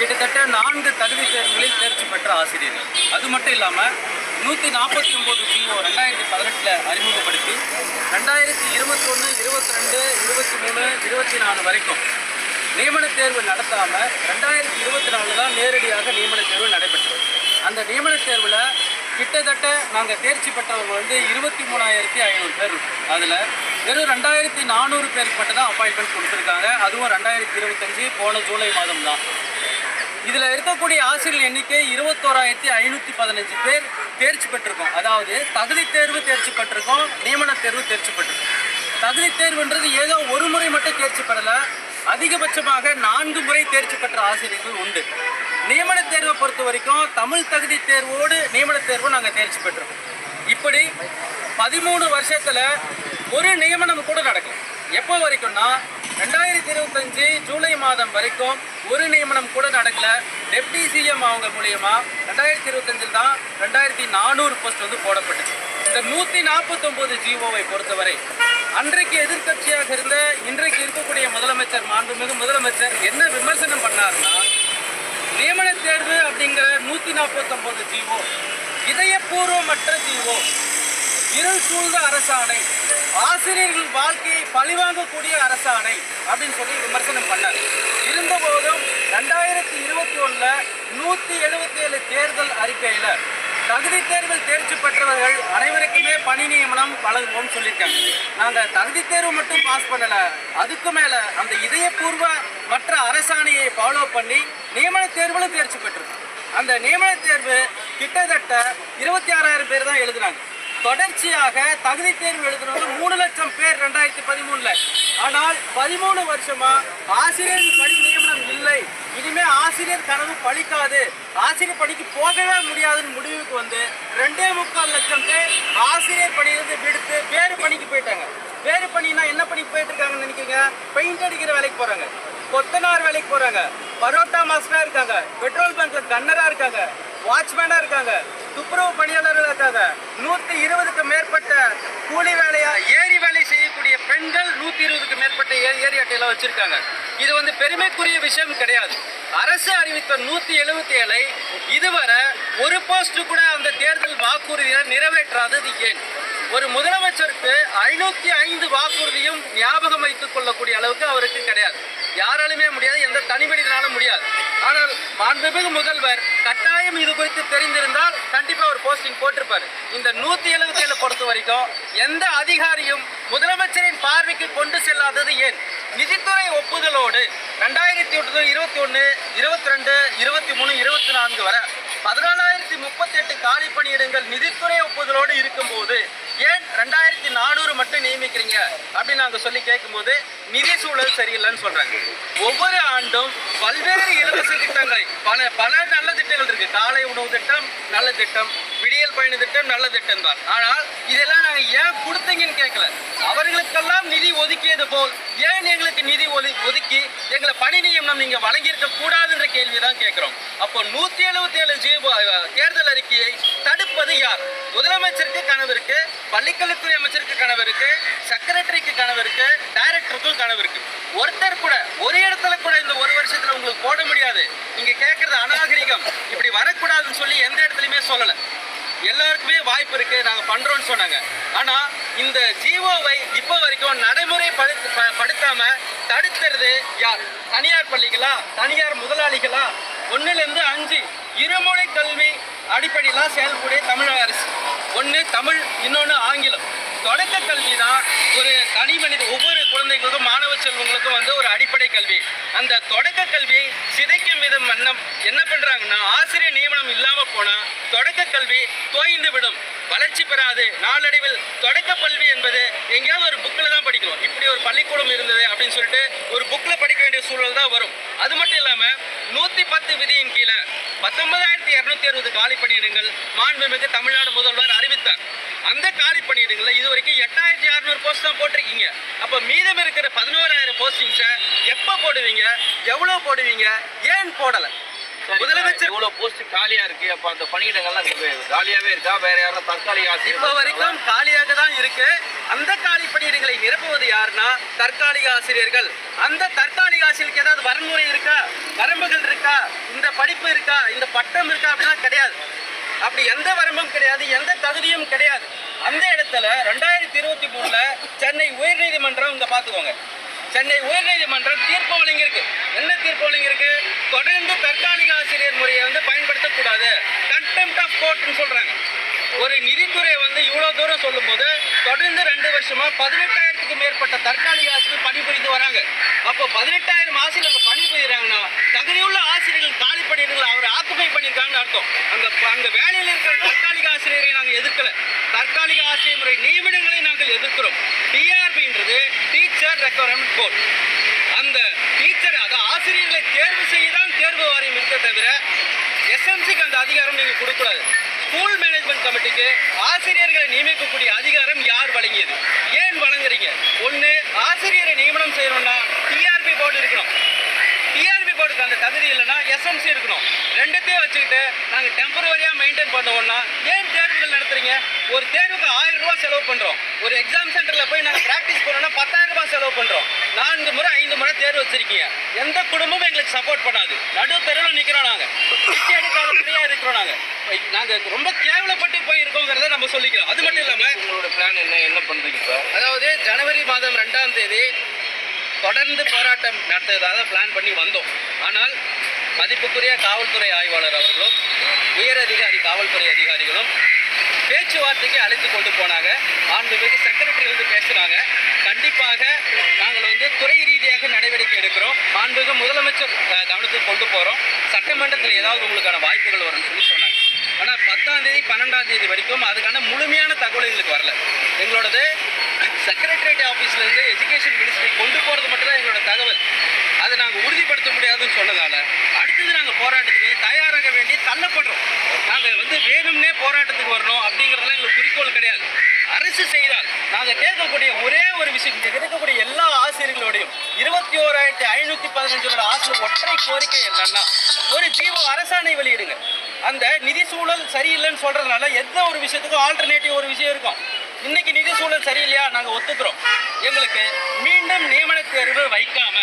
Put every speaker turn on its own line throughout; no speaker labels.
கிட்டத்தட்ட 4 தகுதி தேர்வுகளில் தேர்ச்சி பெற்ற ஆசிரியர்கள். அது மட்டும் இல்லாமல் 149 ஜிஓ 2018 அறிமுகப்படுத்தி 2021, 22, 23, 24 வரைக்கும் நியமன தேர்வு நடத்தாமல் 2024 தான் நேரடியாக நியமன தேர்வு நடைபெற்றது. அந்த நியமன தேர்வில் கிட்டத்தட்ட நாங்கள் தேர்ச்சி பெற்றவர்கள் வந்து 23,500 பேர் இருக்கும். அதில் வெறும் 2,400 பேருக்கு மட்டும் தான் அப்பாயின்மெண்ட் கொடுத்துருக்காங்க. அதுவும் 2025 போன ஜூலை மாதம் தான். இதில் இருக்கக்கூடிய ஆசிரியர் எண்ணிக்கை 21,515 பேர் தேர்ச்சி பெற்றிருக்கோம். அதாவது தகுதி தேர்வு தேர்ச்சி பெற்றிருக்கோம், நியமன தேர்வு தேர்ச்சி பெற்றிருக்கோம். தகுதி தேர்வுன்றது ஏதோ ஒரு முறை மட்டும் தேர்ச்சி பெறலை, அதிகபட்சமாக 4 முறை தேர்ச்சி பெற்ற ஆசிரியர்கள் உண்டு. நியமன தேர்வை பொறுத்த வரைக்கும் தமிழ் தகுதி தேர்வோடு நியமன தேர்வு நாங்கள் தேர்ச்சி பெற்றிருக்கோம். இப்படி 13 வருஷத்தில் ஒரு நியமனம் கூட நடக்கும். எப்போ வரைக்கும்னா 2025 ஜூலை மாதம் வரைக்கும் ஒரு நியமனம் கூட நடக்கல. டெப்டி சிஎம் அவங்க மூலியமா 2025 தான் 2,400 போஸ்ட் வந்து போடப்பட்டுச்சு. இந்த 149 ஜிஓவை பொறுத்தவரை அன்றைக்கு எதிர்கட்சியாக இருந்த இன்றைக்கு இருக்கக்கூடிய முதலமைச்சர், மாண்புமிகு முதலமைச்சர் என்ன விமர்சனம் பண்ணாருன்னா, நியமன தேர்வு அப்படிங்கிற 149 ஜிஓ இதயபூர்வமற்ற ஜிஓ, இருள் சூழ்ந்த அரசாணை, ஆசிரியர்கள் வாழ்க்கையை பழிவாங்கக்கூடிய அரசாணை அப்படின்னு சொல்லி விமர்சனம் பண்ணார். இருந்தபோதும் 2021 177 தேர்தல் அறிக்கையில் தகுதி தேர்வில் தேர்ச்சி பெற்றவர்கள் அனைவருக்குமே பணி நியமனம் வழங்குவோம்னு சொல்லியிருக்காங்க. நாங்கள் தகுதி தேர்வு மட்டும் பாஸ் பண்ணலை, அதுக்கு மேலே அந்த இதயபூர்வ மற்ற அரசாணையை ஃபாலோ பண்ணி நியமன தேர்விலும் தேர்ச்சி பெற்றிருக்கோம். அந்த நியமன தேர்வு கிட்டத்தட்ட 26,000 பேர் தான் எழுதுனாங்க. தொடர்ச்சியாக தகுதி தேர்வு எழுதுனது 3 லட்சம் பேர் 2013. ஆனால் 13 வருஷமா ஆசிரியர் பணி நியமனம் இல்லை, இனிமே ஆசிரியர் கனவு பழிக்காது, ஆசிரியர் பணிக்கு போகவே முடியாதுன்னு முடிவுக்கு வந்து 2.25 லட்சம் பேர் ஆசிரியர் பணியிலிருந்து விடுத்து வேறு பணிக்கு போயிட்டாங்க. வேறு பணினா என்ன பணிக்கு போயிட்டு இருக்காங்கன்னு நினைக்கிறீங்க? பெயிண்ட் அடிக்கிற வேலைக்கு போறாங்க, கொத்தனார் வேலைக்கு போறாங்க, பரோட்டா மாஸ்டரா இருக்காங்க, பெட்ரோல் பங்க்ல கன்னரா இருக்காங்க, வாட்ச்மேனா இருக்காங்க, துப்புரவு பணியாளர்கள் இருக்காங்க. 120க்கு மேற்பட்ட கூலி வேலையா ஏரி வேலை செய்யக்கூடிய பெண்கள் 120க்கு மேற்பட்ட ஏரி அட்டையெல்லாம் வச்சிருக்காங்க. இது வந்து பெருமைக்குரிய விஷயம் கிடையாது. அரசு அறிவித்த 177 இதுவரை ஒரு போஸ்ட் கூட அந்த தேர்தல் வாக்குறுதியை நிறைவேற்றாதது ஏன்? ஒரு முதலமைச்சருக்கு 505 வாக்குறுதியும் ஞாபகம் வைத்துக் கொள்ளக்கூடிய அளவுக்கு அவருக்கு கிடையாது. யாராலுமே முடியாது, எந்த தனி மனிதனாலும் முடியாது. ஆனால் மாண்புமிகு முதல்வர் கட்டாயம் இது குறித்து தெரிந்திருந்தால் கண்டிப்பா ஒரு போஸ்டிங் போட்டிருப்பாரு. இந்த 177 பொறுத்த வரைக்கும் எந்த அதிகாரியும் முதலமைச்சரின் பார்வைக்கு கொண்டு செல்லாதது ஏன்? நிதித்துறை ஒப்புதலோடு 2021, 21, 22, 23, 24 வரை 14,038 காலி பணியிடங்கள் நிதித்துறை ஒப்புதலோடு இருக்கும்போது ஏன் 2,400 மட்டும் நியமிக்கிறீங்க அப்படின்னு நாங்கள் சொல்லி கேட்கும்போது நிதி சூழல் சரியில்லைன்னு சொல்றாங்க. ஒவ்வொரு ஆண்டும் பல்வேறு இலவச திட்டங்களை பல நல்ல திட்டங்கள் இருக்கு. காலை உணவு திட்டம் நல்ல திட்டம், விடியல் பயண திட்டம் நல்ல திட்டம் தான். ஆனால் இதெல்லாம் நாங்கள் ஏன் கொடுத்தீங்கன்னு கேட்கல. அவர்களுக்கெல்லாம் நிதி ஒதுக்கியது போல் ஏன் எங்களுக்கு நிதி ஒதுக்கி எங்களை பணி நியமனம் நீங்க வழங்கியிருக்க கூடாதுன்ற கேள்விதான் கேட்கிறோம். அப்போ 177 தேர்தல் அறிக்கையை தடுப்பது யார்? முதலமைச்சருக்கு கனவு இருக்கு, பள்ளிக்கல்வித்துறை அமைச்சருக்கு கனவு இருக்கு, செக்ரட்டரிக்கு கனவு இருக்கு, டைரக்டருக்கும் கனவு இருக்கு. ஒருத்தர் கூட ஒரு இடத்துல கூட இந்த ஒரு வருஷத்துல உங்களுக்கு போட முடியாது. நீங்க கேட்கறது அநாகரிகம், இப்படி வரக்கூடாதுன்னு சொல்லி எந்த இடத்துலயுமே சொல்லல. எல்லாருக்குமே வாய்ப்பு இருக்கு, நாங்க பண்றோம்னு சொன்னாங்க. ஆனா இந்த ஜிஓவை இப்போ வரைக்கும் நடைமுறைப்படுத்தாம தடுக்கிறது யார்? தனியார் பள்ளிகளா, தனியார் முதலாளிகளா? 1லேருந்து 5 இருமொழி கல்வி அடிப்படையிலாம் செயல்படைய தமிழக அரசு. ஒன்று தமிழ், இன்னொன்று ஆங்கிலம். தொடக்க கல்வி தான் ஒரு தனி மனித ஒவ்வொரு குழந்தைகளுக்கும் மாணவ செல்வங்களுக்கும் வந்து ஒரு அடிப்படை கல்வி. அந்த தொடக்க கல்வியை சிதைக்கும் விதம் என்ன பண்றாங்கன்னா, ஆசிரியர் நியமனம் இல்லாம போனா தொடக்க கல்வி தோய்ந்து விடும், வளர்ச்சி பெறாது. நாளடைவில் தொடக்க கல்வி என்பது எங்கேயாவது ஒரு புக்கில் தான் படிக்கிறோம். இப்படி ஒரு பள்ளிக்கூடம் இருந்தது அப்படின்னு சொல்லிட்டு ஒரு புக்கில் படிக்க வேண்டிய சூழல் தான் வரும். அது மட்டும் இல்லாம 110 விதியின் கீழே 19,260 காலி பணியிடங்கள் மாண்புமிகு தமிழ்நாடு முதல்வர் அறிவித்தார். அந்த காலி பணியிடங்களில் இதுவரைக்கும் 8,600 போஸ்ட் தான் போட்டிருக்கீங்க. அப்போ மீதம் இருக்கிற 11,000 போஸ்டிங்ஸை எப்போ போடுவீங்க, எவ்வளோ போடுவீங்க, ஏன் போடலை? முதலமைச்சர்
இவ்வளவு போஸ்ட் காலியா இருக்கு. அப்ப அந்த பணியிடங்கள்லாம் காலியாவே இருக்கா? வேற யாரும் தற்காலிக ஆசிரியர்
இப்ப வரைக்கும் காலியாக தான் இருக்கு. அந்த காலி பணியிடங்களை நிரப்புவது யாருன்னா தற்காலிக ஆசிரியர்கள். அந்த தற்காலிக ஆசிரியருக்கு ஏதாவது வரன்முறை இருக்கா, வரம்புகள் இருக்கா, இந்த படிப்பு இருக்கா, இந்த பட்டம் இருக்கா அப்படின்னா கிடையாது. அப்படி எந்த வரம்பும் கிடையாது, எந்த தகுதியும் கிடையாது. அந்த இடத்துல 2023 சென்னை உயர்நீதிமன்றம் இங்க பாத்துக்கோங்க, சென்னை உயர்நீதிமன்றம் தீர்ப்பு வழங்கியிருக்கு. என்ன தீர்ப்பு வழங்கியிருக்கு? தொடர்ந்து தற்காலிக ஆசிரியர் முறையை பயன்படுத்தக்கூடாது, கண்டெம்ட் ஆஃப் கோர்ட்னு சொல்றாங்க. ஒரு நிதித்துறை இவ்வளவு தூரம் சொல்லும் போது தொடர்ந்து 2 வருஷமா 18,000க்கு மேற்பட்ட தற்காலிக ஆசிரியர் பணிபுரிந்து வராங்க. அப்போ 18,000 ஆசிரியர்கள் பணிபுரிகிறாங்கன்னா தகுதியுள்ள ஆசிரியர்கள் காலி பணியிடங்களை அவர் ஆக்குபை பண்ணியிருக்காங்கன்னு அர்த்தம். அங்க வேலையில் இருக்கிற தற்காலிக ஆசிரியரை நாங்கள் எதிர்க்கல, தற்காலிக ஆசிரியர் முறை நியமனங்களை நாங்கள் எதிர்க்கிறோம். டிஆர்பின்றது டீச்சர் ரெக்வயர்மெண்ட் போர்ட். அந்த டீச்சர் ஆசிரியர்களை தேர்வு செய்யதான் தேர்வு வாரியம் இருக்க தவிர எஸ்எம்சிக்கு அந்த அதிகாரம் நீங்க கொடுக்கூடாது. ஸ்கூல் மேனேஜ்மெண்ட் கமிட்டிக்கு ஆசிரியர்களை நியமிக்கக்கூடிய அதிகாரம் யார் வழங்கியது? ஏன் வழங்குறீங்க? ஒன்று, ஆசிரியரை நியமனம் செய்யணும்னா டிஆர்பி போர்டு இருக்கணும். டிஆர்பி போர்டுக்கு அந்த தகுதி இல்லைன்னா எஸ்எம்சி இருக்கணும். ரெண்டுத்தையும் வச்சுக்கிட்டு நாங்கள் டெம்பரவரியாக மெயின்டைன் பண்ணுவோம்னா ஏன் தேர்வுகள் நடத்துறீங்க? ஒரு தேர்வுக்கு 1000 ரூபாய் செலவு பண்ணுறோம். ஒரு எக்ஸாம் சென்டரில் போய் நாங்கள் ப்ராக்டிஸ் பண்ணோம்னா 10,000 ரூபாய் செலவு பண்ணுறோம். 4 முறை 5 முறை தேர்வு வச்சிருக்கீங்க. எந்த குடும்பமும் எங்களுக்கு சப்போர்ட் பண்ணாது. நடு தெருவில் நிற்கிறோம், நாங்கள் பிச்சை எடுக்காதபடியாக இருக்கிறோம். நாங்கள் ரொம்ப கேவலப்பட்டு போயிருக்கோங்கிறத நம்ம சொல்லிக்கிறோம். அது மட்டும் இல்லாமல்
உங்களோட பிளான் என்ன பண்ணுறீங்க சார்?
அதாவது ஜனவரி மாதம் 2ஆம் தேதி தொடர்ந்து போராட்டம் நடத்துவதாக பிளான் பண்ணி வந்தோம். ஆனால் மதிப்புக்குரிய காவல்துறை ஆய்வாளர் அவர்களும் உயர் அதிகாரி காவல்துறை அதிகாரிகளும் பேச்சுவார்த்தைக்கு அழைத்து கொண்டு போனாங்க. மாண்புமிகு செக்ரட்டரி பேசுனாங்க. கண்டிப்பாக நாங்கள் துறை ரீதியாக நடவடிக்கை எடுக்கிறோம். மாண்புமிகு முதலமைச்சர் கவனத்துக்கு கொண்டு போகிறோம். சட்டமன்றத்தில் ஏதாவது உங்களுக்கான வாய்ப்புகள் வரும்னு சொன்னாங்க. ஆனால் 10ஆம் தேதி 12ஆம் தேதி வரைக்கும் அதுக்கான முழுமையான தகவல் எங்களுக்கு வரல. எங்களோடது செக்ரட்டரியேட் ஆஃபீஸ்லேருந்து எஜுகேஷன் மினிஸ்ட்ரி கொண்டு போகிறது மட்டும்தான் எங்களோட தகவல். அதை நாங்கள் உறுதிப்படுத்த முடியாதுன்னு சொன்னதால அடுத்தது நாங்கள் போராட்டத்துக்கு தயாராக வேண்டி தள்ளப்படுறோம். நாங்கள் வேணும்னே போராட்டத்துக்கு வரணும் அப்படிங்கிறதெல்லாம் எங்களுக்கு குறிக்கோள் கிடையாது. அரசு செய்தால் நாங்கள் கேட்கக்கூடிய ஒரே ஒரு விஷயம், இங்கே இருக்கக்கூடிய எல்லா ஆசிரியர்களோடையும் 21,515 ஆசிரியர் ஒற்றை கோரிக்கை என்னன்னா, ஒரு ஜீவோ அரசாணை வெளியிடுங்க. அந்த நிதி சூழல் சரியில்லைன்னு சொல்றதுனால எந்த ஒரு விஷயத்துக்கும் ஆல்டர்னேட்டிவ் ஒரு விஷயம் இருக்கும். இன்னைக்கு நிதி சூழல் சரியில்லையா, நாங்கள் ஒத்துக்கிறோம். எங்களுக்கு மீண்டும் நியமன தேர்வு வைக்காம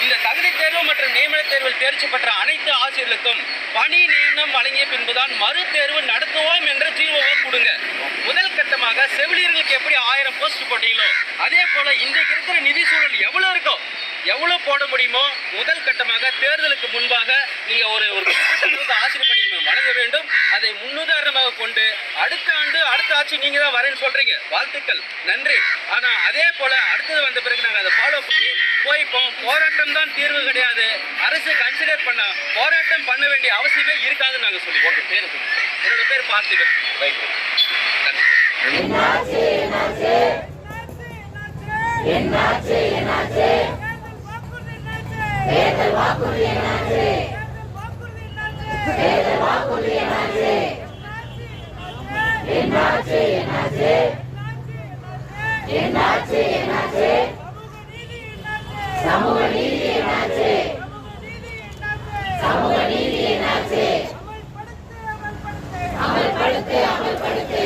இந்த தகுதி தேர்வு மற்றும் நியமன தேர்வில் தேர்ச்சி பெற்ற அனைத்து ஆசிரியர்களுக்கும் பணி நியமனம் வழங்கிய பின்புதான் மறு தேர்வு நடத்துவோம் என்ற ஜீவோவை கொடுங்க. முதல் கட்டமாக செவிலியர்களுக்கு எப்படி 1000 போஸ்ட் போட்டீங்களோ அதே போல இன்றைக்கு இருக்கிற நிதி சூழல் எவ்வளவு இருக்கோ, எவ்வளவு போட முடியுமோ முதல் கட்டமாக தேர்தலுக்கு முன்பாக நீங்க ஒரு ஆசிரியர் பணி வழங்க வேண்டும். அதை முன்னுதாரணமாக கொண்டு அடுத்த ஆண்டு அடுத்த ஆட்சி நீங்க தான் வரேன்னு சொல்றீங்க. வாழ்த்துக்கள், நன்றி. ஆனா அதே போல அடுத்தது வந்த பிறகு நாங்கள் அதை ஃபாலோ பண்ணி போய்ப்போம். போராட்டம் தான் தீர்வு கிடையாது. அரசு கன்சிடர் பண்ணா போராட்டம் பண்ண வேண்டிய அவசியமே இருக்காதுன்னு நாங்கள் சொல்லி. ஓகே, பேரு சொல்லுங்க. என்னோட பேர் பார்த்திபன்.
சமூக நீதி என்னாச்சு? சமூக நீதி என்னாச்சு? அமல்படுத்து, அமல்படுத்து.